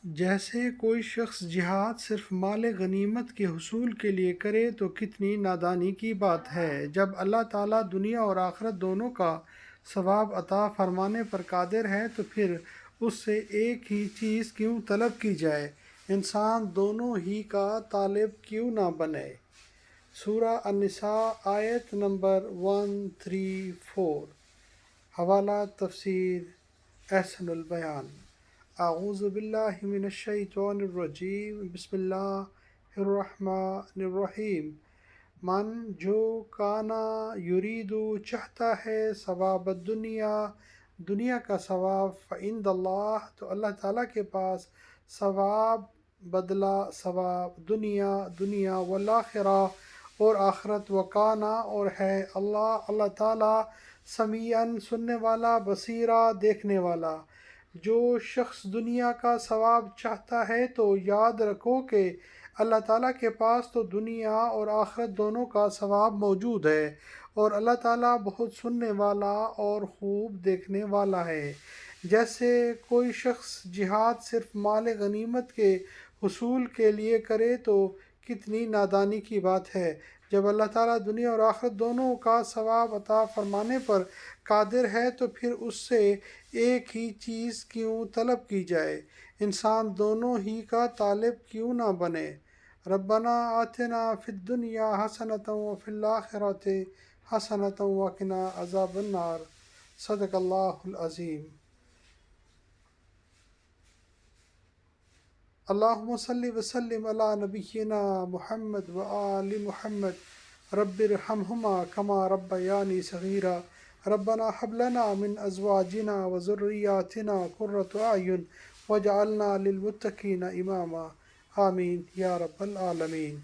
جیسے کوئی شخص جہاد صرف مال غنیمت کے حصول کے لیے کرے تو کتنی نادانی کی بات ہے، جب اللہ تعالیٰ دنیا اور آخرت دونوں کا ثواب عطا فرمانے پر قادر ہے تو پھر اس سے ایک ہی چیز کیوں طلب کی جائے، انسان دونوں ہی کا طالب کیوں نہ بنے۔ سورہ النساء آیت نمبر 134۔ حوالہ تفسیر احسن البیان۔ اعوذ باللہ من الشیطان الرجیم، بسم اللہ الرحمن الرحیم۔ من جو کانا یریدو چاہتا ہے ثواب الدنیا، دنیا کا ثواب، فعند اللہ تو اللہ تعالیٰ کے پاس، ثواب بدلہ ثواب، دنیا والآخرہ اور آخرت، وکانا اور ہے اللہ تعالیٰ سمیعاً سننے والا، بصیرا دیکھنے والا۔ جو شخص دنیا کا ثواب چاہتا ہے تو یاد رکھو کہ اللہ تعالیٰ کے پاس تو دنیا اور آخرت دونوں کا ثواب موجود ہے، اور اللہ تعالیٰ بہت سننے والا اور خوب دیکھنے والا ہے۔ جیسے کوئی شخص جہاد صرف مال غنیمت کے حصول کے لیے کرے تو کتنی نادانی کی بات ہے، جب اللہ تعالیٰ دنیا اور آخرت دونوں کا ثواب عطا فرمانے پر قادر ہے تو پھر اس سے ایک ہی چیز کیوں طلب کی جائے، انسان دونوں ہی کا طالب کیوں نہ بنے۔ ربنا آتنا فی الدنیا حسنۃ وفی الآخرۃ حسنۃ وقنا عذاب النار۔ صدق اللہ العظیم۔ اللہم صلی وسلم علی نبینا محمد وآل محمد رب ارحمہما کما ربیانی صغیرا۔ ربنا حب لنا من ازواجنا وذریاتنا قرۃ اعین واجعلنا للمتقین اماما۔ آمین یا رب العالمین۔